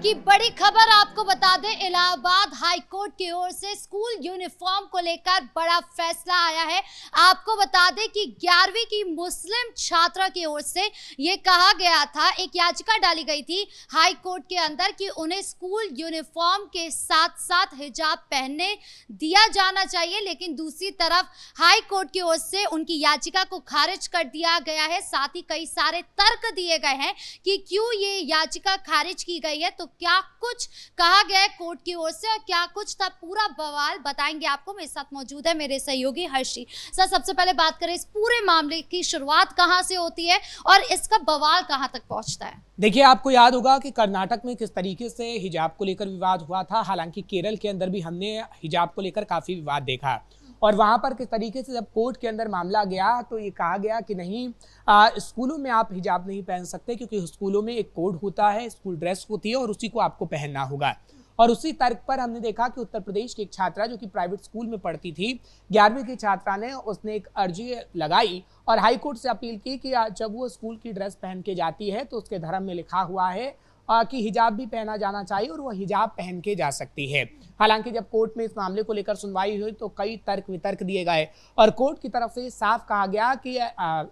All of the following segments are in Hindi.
की बड़ी खबर आपको बता दें, इलाहाबाद हाई कोर्ट की ओर से स्कूल यूनिफॉर्म को लेकर बड़ा फैसला आया है। आपको बता दें कि 11वीं की मुस्लिम छात्रा की ओर से ये कहा गया था, एक याचिका डाली गई थी हाई कोर्ट के अंदर कि उन्हें स्कूल यूनिफॉर्म के साथ साथ हिजाब पहनने दिया जाना चाहिए, लेकिन दूसरी तरफ हाई कोर्ट की ओर से उनकी याचिका को खारिज कर दिया गया है। साथ ही कई सारे तर्क दिए गए हैं कि क्यों ये याचिका खारिज की गई है, तो क्या कुछ कहा गया है कोर्ट की ओर से और क्या कुछ था, पूरा बवाल बताएंगे आपको। मेरे साथ मौजूद है मेरे सहयोगी हर्षी। सर, सबसे पहले बात करें इस पूरे मामले की शुरुआत कहां से होती है और इसका बवाल कहां तक पहुंचता है? देखिए, आपको याद होगा कि कर्नाटक में किस तरीके से हिजाब को लेकर विवाद हुआ था। हालांकि केरल के अंदर भी हमने हिजाब को लेकर काफी विवाद देखा और वहां पर किस तरीके से जब कोर्ट के अंदर मामला गया तो ये कहा गया कि नहीं, स्कूलों में आप हिजाब नहीं पहन सकते क्योंकि स्कूलों में एक कोड होता है, स्कूल ड्रेस होती है और उसी को आपको पहनना होगा। और उसी तर्क पर हमने देखा कि उत्तर प्रदेश की एक छात्रा जो कि प्राइवेट स्कूल में पढ़ती थी, 11वीं की छात्रा ने उसने एक अर्जी लगाई और हाई कोर्ट से अपील की कि जब वो स्कूल की ड्रेस पहन के जाती है तो उसके धर्म में लिखा हुआ है कि हिजाब भी पहना जाना चाहिए और वो हिजाब पहन के जा सकती है। हालांकि जब कोर्ट में इस मामले को लेकर सुनवाई हुई तो कई तर्क वितर्क दिए गए और कोर्ट की तरफ से साफ कहा गया कि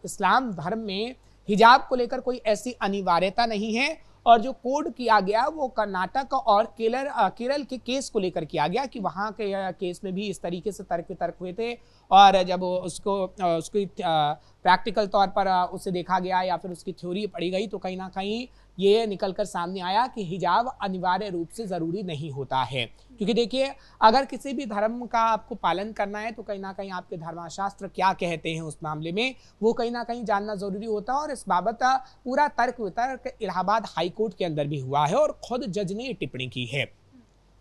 इस्लाम धर्म में हिजाब को लेकर कोई ऐसी अनिवार्यता नहीं है और जो कोड किया गया वो कर्नाटक और केरल के केस को लेकर किया गया कि वहाँ के केस में भी इस तरीके से तर्क वितर्क हुए थे और जब उसकी प्रैक्टिकल तौर पर उसे देखा गया या फिर उसकी थ्योरी पढ़ी गई तो कहीं ना कहीं ये निकलकर सामने आया कि हिजाब अनिवार्य रूप से ज़रूरी नहीं होता है। क्योंकि देखिए, अगर किसी भी धर्म का आपको पालन करना है तो कहीं ना कहीं आपके धर्मशास्त्र क्या कहते हैं उस मामले में वो कहीं ना कहीं जानना ज़रूरी होता है और इस बाबत पूरा तर्क वितर्क इलाहाबाद हाई कोर्ट के अंदर भी हुआ है और खुद जज ने टिप्पणी की है।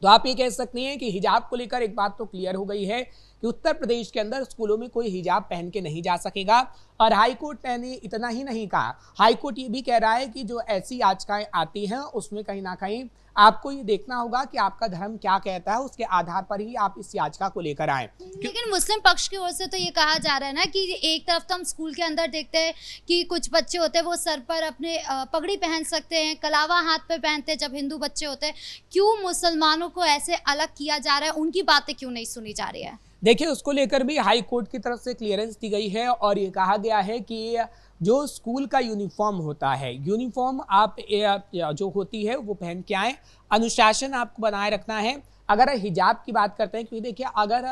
तो आप ये कह सकते हैं कि हिजाब को लेकर एक बात तो क्लियर हो गई है कि उत्तर प्रदेश के अंदर स्कूलों में कोई हिजाब पहन के नहीं जा सकेगा। और हाई कोर्ट ने इतना ही नहीं कहा, हाई कोर्ट ये भी कह रहा है कि जो ऐसी याचिकाएं आती हैं उसमें कहीं ना कहीं आपको ये देखना होगा कि आपका धर्म क्या कहता है, उसके आधार पर ही आप इस याचिका को लेकर आए। लेकिन मुस्लिम पक्ष की ओर से तो ये कहा जा रहा है ना कि एक तरफ तो हम स्कूल के अंदर देखते हैं कि कुछ बच्चे होते हैं वो सर पर अपने पगड़ी पहन सकते हैं, कलावा हाथ पे पहनते हैं जब हिंदू बच्चे होते हैं। क्यों मुसलमानों को ऐसे अलग किया जा रहा है, उनकी बातें क्यों नहीं सुनी जा रही है? देखिए, उसको लेकर भी हाई कोर्ट की तरफ से क्लियरेंस दी गई है और ये कहा गया है कि जो स्कूल का यूनिफॉर्म होता है, यूनिफॉर्म आप जो होती है वो पहन के आए, अनुशासन आपको बनाए रखना है। अगर हिजाब की बात करते हैं, क्योंकि देखिए अगर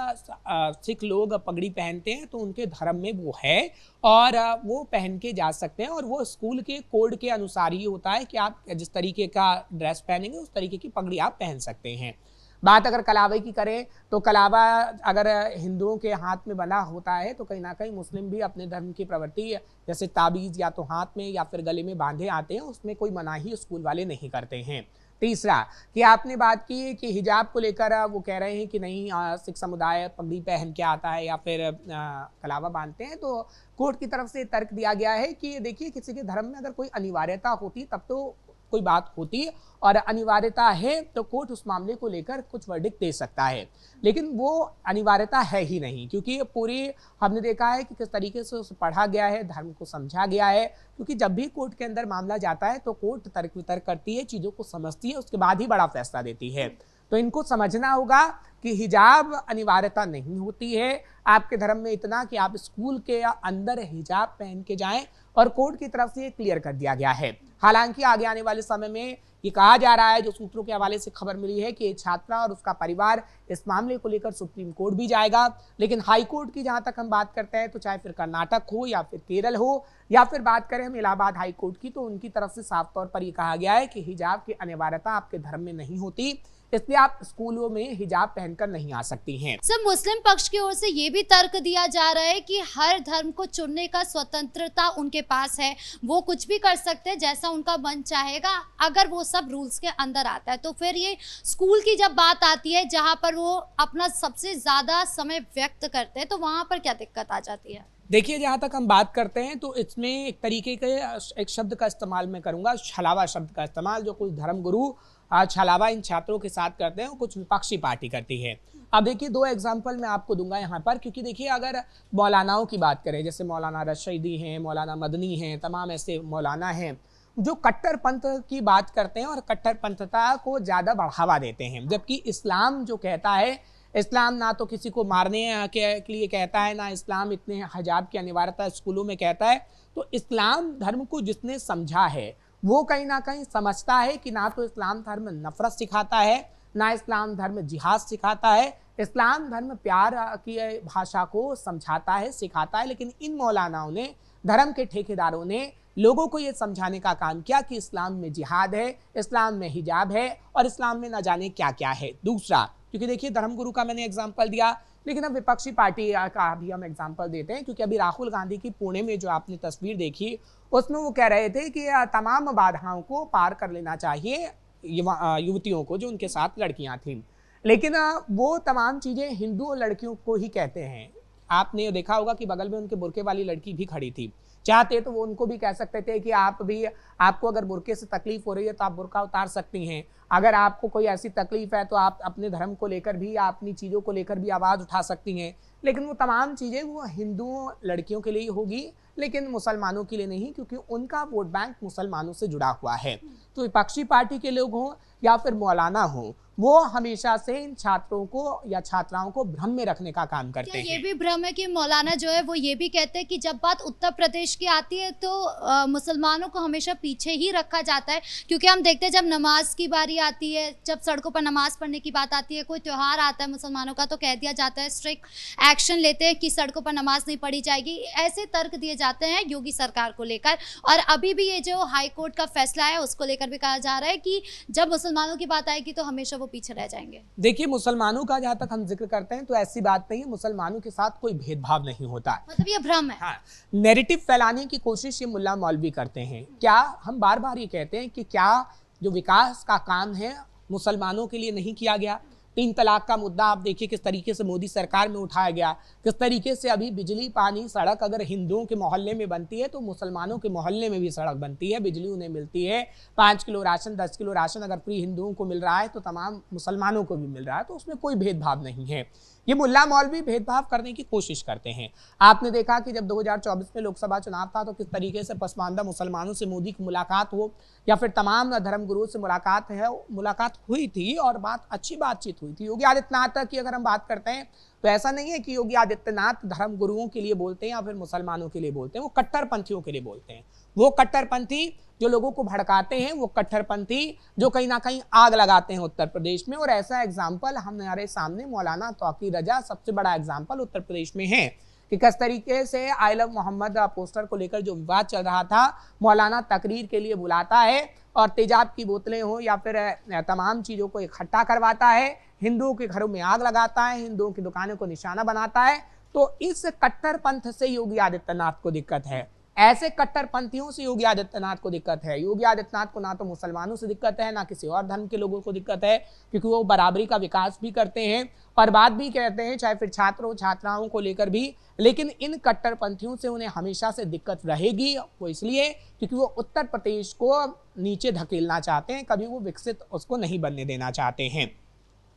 सिख लोग पगड़ी पहनते हैं तो उनके धर्म में वो है और वो पहन के जा सकते हैं और वो स्कूल के कोड के अनुसार ही होता है कि आप जिस तरीके का ड्रेस पहनेंगे उस तरीके की पगड़ी आप पहन सकते हैं। बात अगर कलावे की करें तो कलावा अगर हिंदुओं के हाथ में बना होता है तो कहीं ना कहीं मुस्लिम भी अपने धर्म की प्रवृत्ति जैसे ताबीज़ या तो हाथ में या फिर गले में बांधे आते हैं, उसमें कोई मनाही स्कूल वाले नहीं करते हैं। तीसरा कि आपने बात की कि हिजाब को लेकर वो कह रहे हैं कि नहीं, सिख समुदाय पगड़ी पहन के आता है या फिर कलावा बांधते हैं, तो कोर्ट की तरफ से तर्क दिया गया है कि देखिए किसी के धर्म में अगर कोई अनिवार्यता होती तब तो कोई बात होती और अनिवार्यता है तो कोर्ट उस मामले को लेकर कुछ वर्डिक्ट दे सकता है, लेकिन वो अनिवार्यता है ही नहीं क्योंकि पूरी हमने देखा है कि किस तरीके से उसे पढ़ा गया है, धर्म को समझा गया है। क्योंकि जब भी कोर्ट के अंदर मामला जाता है तो कोर्ट तर्क वितर्क करती है, चीज़ों को समझती है, उसके बाद ही बड़ा फैसला देती है। तो इनको समझना होगा कि हिजाब अनिवार्यता नहीं होती है आपके धर्म में इतना कि आप स्कूल के अंदर हिजाब पहन के जाएं और कोर्ट की तरफ से क्लियर कर दिया गया है। हालांकि आगे आने वाले समय में ये कहा जा रहा है, जो सूत्रों के हवाले से खबर मिली है, कि छात्रा और उसका परिवार इस मामले को लेकर सुप्रीम कोर्ट भी जाएगा। लेकिन हाई कोर्ट की जहां तक हम बात करते हैं तो चाहे फिर कर्नाटक हो या फिर केरल हो या फिर बात करें हम इलाहाबाद हाई कोर्ट की, तो उनकी तरफ से साफ तौर पर यह कहा गया है कि हिजाब की अनिवार्यता आपके धर्म में नहीं होती, इसलिए आप स्कूलों में हिजाब पहनकर नहीं आ सकती हैं। सर, मुस्लिम पक्ष की ओर से ये भी तर्क दिया जा रहा है कि हर धर्म को चुनने का स्वतंत्रता उनके पास है, वो कुछ भी कर सकते हैं जैसा उनका मन चाहेगा अगर वो सब रूल्स के अंदर आता है। तो फिर ये स्कूल की जब बात आती है जहाँ पर वो अपना सबसे ज्यादा समय व्यक्त करते हैं तो वहां पर क्या दिक्कत आ जाती है? देखिए, जहाँ तक हम बात करते हैं तो इसमें एक तरीके के एक शब्द का इस्तेमाल मैं करूँगा, छलावा शब्द का इस्तेमाल, जो कुछ धर्मगुरु छलावा इन छात्रों के साथ करते हैं और कुछ विपक्षी पार्टी करती है। अब देखिए, दो एग्जांपल मैं आपको दूंगा यहाँ पर, क्योंकि देखिए अगर मौलानाओं की बात करें, जैसे मौलाना रशीदी हैं, मौलाना मदनी हैं, तमाम ऐसे मौलाना हैं, जो कट्टरपंथ की बात करते हैं और कट्टरपंथता को ज़्यादा बढ़ावा देते हैं, जबकि इस्लाम जो कहता है, इस्लाम ना तो किसी को मारने के लिए कहता है, ना इस्लाम इतने हिजाब की अनिवार्यता स्कूलों में कहता है। तो इस्लाम धर्म को जिसने समझा है वो कहीं ना कहीं समझता है कि ना तो इस्लाम धर्म नफरत सिखाता है, ना इस्लाम धर्म जिहाद सिखाता है। इस्लाम धर्म प्यार की भाषा को समझाता है, सिखाता है। लेकिन इन मौलानाओं ने, धर्म के ठेकेदारों ने लोगों को ये समझाने का काम किया कि इस्लाम में जिहाद है, इस्लाम में हिजाब है और इस्लाम में न जाने क्या क्या है। दूसरा, क्योंकि देखिए धर्मगुरु का मैंने एग्जाम्पल दिया, लेकिन अब विपक्षी पार्टी का भी हम एग्जाम्पल देते हैं, क्योंकि अभी राहुल गांधी की पुणे में जो आपने तस्वीर देखी उसमें वो कह रहे थे कि तमाम बाधाओं को पार कर लेना चाहिए युवतियों को, जो उनके साथ लड़कियां थीं। लेकिन वो तमाम चीज़ें हिंदू लड़कियों को ही कहते हैं। आपने देखा होगा कि बगल में उनके बुर्के वाली लड़की भी खड़ी थी। चाहते तो वो उनको भी कह सकते थे कि आपको अगर बुर्के से तकलीफ हो रही है तो आप बुर्का उतार सकती हैं। अगर आपको कोई ऐसी तकलीफ है तो आप अपने धर्म को लेकर भी या अपनी चीज़ों को लेकर भी आवाज़ उठा सकती हैं। लेकिन वो तमाम चीज़ें वो हिंदुओं लड़कियों के लिए होगी, लेकिन मुसलमानों के लिए नहीं, क्योंकि उनका वोट बैंक मुसलमानों से जुड़ा हुआ है। तो विपक्षी पार्टी के लोग हों या फिर मौलाना हों, वो हमेशा से इन छात्रों को या छात्राओं को भ्रम में रखने का काम करते हैं। ये भी भ्रम है कि मौलाना जो है वो ये भी कहते हैं कि जब बात उत्तर प्रदेश की आती है तो मुसलमानों को हमेशा पीछे ही रखा जाता है, क्योंकि हम देखते हैं जब नमाज की बारी आती है, जब सड़कों पर नमाज पढ़ने की बात आती है, कोई त्यौहार आता है मुसलमानों का, तो कह दिया जाता है, स्ट्रिक्ट एक्शन लेते हैं कि सड़कों पर नमाज नहीं पढ़ी जाएगी। ऐसे तर्क दिए जाते हैं योगी सरकार को लेकर। और अभी भी ये जो हाई कोर्ट का फैसला है उसको लेकर भी कहा जा रहा है कि जब मुसलमानों की बात आएगी तो हमेशा वो पीछे रह जाएंगे। देखिए, मुसलमानों का जहां तक हम जिक्र करते हैं तो ऐसी बात नहीं है, मुसलमानों के साथ कोई भेदभाव नहीं होता। मतलब ये भ्रम है। हाँ, नैरेटिव फैलाने की कोशिश ये मुल्ला मौलवी करते हैं। क्या हम बार बार ये कहते हैं कि क्या जो विकास का काम है मुसलमानों के लिए नहीं किया गया? 3 तलाक का मुद्दा आप देखिए किस तरीके से मोदी सरकार में उठाया गया, किस तरीके से अभी बिजली, पानी, सड़क अगर हिंदुओं के मोहल्ले में बनती है तो मुसलमानों के मोहल्ले में भी सड़क बनती है, बिजली उन्हें मिलती है। 5 किलो राशन, 10 किलो राशन अगर फ्री हिंदुओं को मिल रहा है तो तमाम मुसलमानों को भी मिल रहा है। तो उसमें कोई भेदभाव नहीं है। ये मुल्ला मौलवी भेदभाव करने की कोशिश करते हैं। आपने देखा कि जब 2024 में लोकसभा चुनाव था तो किस तरीके से पसमानदा मुसलमानों से मोदी की मुलाकात हो या फिर तमाम धर्मगुरुओं से मुलाकात हुई थी और अच्छी बातचीत हुई थी। योगी आदित्यनाथ की अगर हम बात करते हैं तो ऐसा नहीं है कि योगी आदित्यनाथ धर्मगुरुओं के लिए बोलते हैं या फिर मुसलमानों के लिए बोलते हैं, वो कट्टरपंथियों के लिए बोलते हैं। वो कट्टरपंथी जो लोगों को भड़काते हैं, वो कट्टरपंथी जो कहीं ना कहीं आग लगाते हैं उत्तर प्रदेश में। और ऐसा एग्जाम्पल हमारे सामने मौलाना तौकीर रजा सबसे बड़ा एग्जाम्पल उत्तर प्रदेश में है कि किस तरीके से आई लव मोहम्मद पोस्टर को लेकर जो विवाद चल रहा था, मौलाना तकरीर के लिए बुलाता है और तेजाब की बोतलें हो या फिर तमाम चीज़ों को इकट्ठा करवाता है, हिंदुओं के घरों में आग लगाता है, हिंदुओं की दुकानों को निशाना बनाता है। तो इस कट्टरपंथ से योगी आदित्यनाथ को दिक्कत है। ऐसे कट्टरपंथियों से योगी आदित्यनाथ को दिक्कत है। योगी आदित्यनाथ को ना तो मुसलमानों से दिक्कत है, ना किसी और धर्म के लोगों को दिक्कत है, क्योंकि वो बराबरी का विकास भी करते हैं और बात भी कहते हैं, चाहे फिर छात्रों छात्राओं को लेकर भी। लेकिन इन कट्टरपंथियों से उन्हें हमेशा से दिक्कत रहेगी। वो इसलिए क्योंकि वो उत्तर प्रदेश को नीचे धकेलना चाहते हैं, कभी वो विकसित उसको नहीं बनने देना चाहते हैं।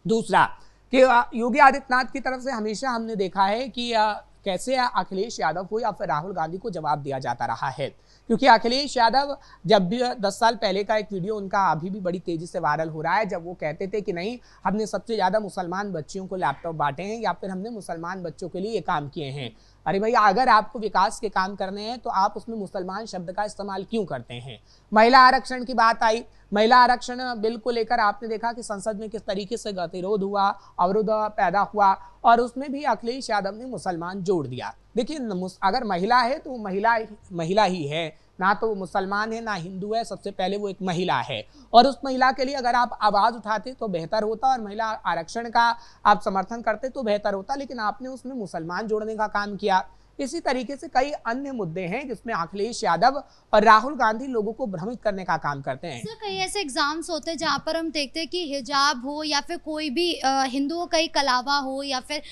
दूसरा कि योगी आदित्यनाथ की तरफ से हमेशा हमने देखा है कि कैसे अखिलेश यादव को या फिर राहुल गांधी को जवाब दिया जाता रहा है, क्योंकि अखिलेश यादव जब भी 10 साल पहले का एक वीडियो उनका अभी भी बड़ी तेजी से वायरल हो रहा है, जब वो कहते थे कि नहीं, हमने सबसे ज़्यादा मुसलमान बच्चियों को लैपटॉप बांटे हैं या फिर हमने मुसलमान बच्चों के लिए ये काम किए हैं। अरे भैया, अगर आपको विकास के काम करने हैं तो आप उसमें मुसलमान शब्द का इस्तेमाल क्यों करते हैं? महिला आरक्षण की बात आई, महिला आरक्षण बिल को लेकर आपने देखा कि संसद में किस तरीके से गतिरोध हुआ, अवरोध पैदा हुआ और उसमें भी अखिलेश यादव ने मुसलमान जोड़ दिया। देखिए, अगर महिला है तो महिला ही है, ना तो मुसलमान है ना हिंदू है, सबसे पहले वो एक महिला है। और उस महिला के लिए अगर आप आवाज़ उठाते तो बेहतर होता और महिला आरक्षण का आप समर्थन करते तो बेहतर होता, लेकिन आपने उसमें मुसलमान जोड़ने का काम किया। इसी तरीके से कई अन्य मुद्दे हैं जिसमें अखिलेश यादव और राहुल गांधी लोगों को भ्रमित करने का काम करते हैं। सर, कई ऐसे एग्जाम्स होते हैं जहाँ पर हम देखते हैं कि हिजाब हो या फिर कोई भी हिंदुओं का ही कलावा हो या फिर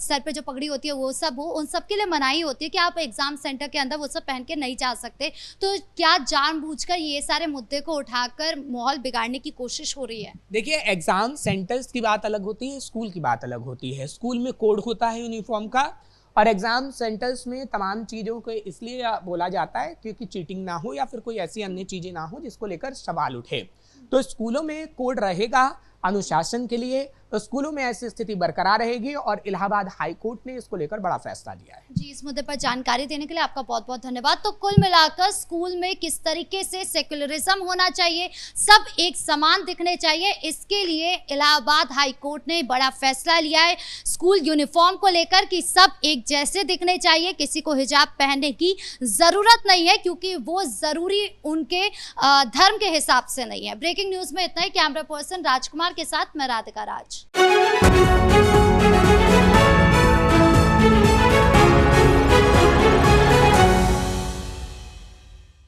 सर पे जो पगड़ी होती है वो सब हो, उन सब के लिए मनाही होती है कि आप एग्जाम सेंटर के अंदर वो सब पहन के नहीं जा सकते। तो क्या जानबूझकर ये सारे मुद्दे को उठाकर माहौल बिगाड़ने की कोशिश हो रही है? देखिए, एग्जाम सेंटर्स की बात अलग होती है, स्कूल की बात अलग होती है। स्कूल में कोड होता है यूनिफॉर्म का और एग्जाम सेंटर्स में तमाम चीज़ों को इसलिए बोला जाता है क्योंकि चीटिंग ना हो या फिर कोई ऐसी अन्य चीज़ें ना हो जिसको लेकर सवाल उठे। तो स्कूलों में कोड रहेगा अनुशासन के लिए, तो स्कूलों में ऐसी स्थिति बरकरार रहेगी और इलाहाबाद हाई कोर्ट ने इसको लेकर बड़ा फैसला लिया है। जी, इस मुद्दे पर जानकारी देने के लिए आपका बहुत बहुत धन्यवाद। तो कुल मिलाकर स्कूल में किस तरीके से सेक्युलरिज्म होना चाहिए, सब एक समान दिखने चाहिए, इसके लिए इलाहाबाद हाई कोर्ट ने बड़ा फैसला लिया है स्कूल यूनिफॉर्म को लेकर कि सब एक जैसे दिखने चाहिए, किसी को हिजाब पहनने की ज़रूरत नहीं है क्योंकि वो ज़रूरी उनके धर्म के हिसाब से नहीं है। ब्रेकिंग न्यूज़ में इतना ही। कैमरा पर्सन राजकुमार के साथ मैं राधिका राज।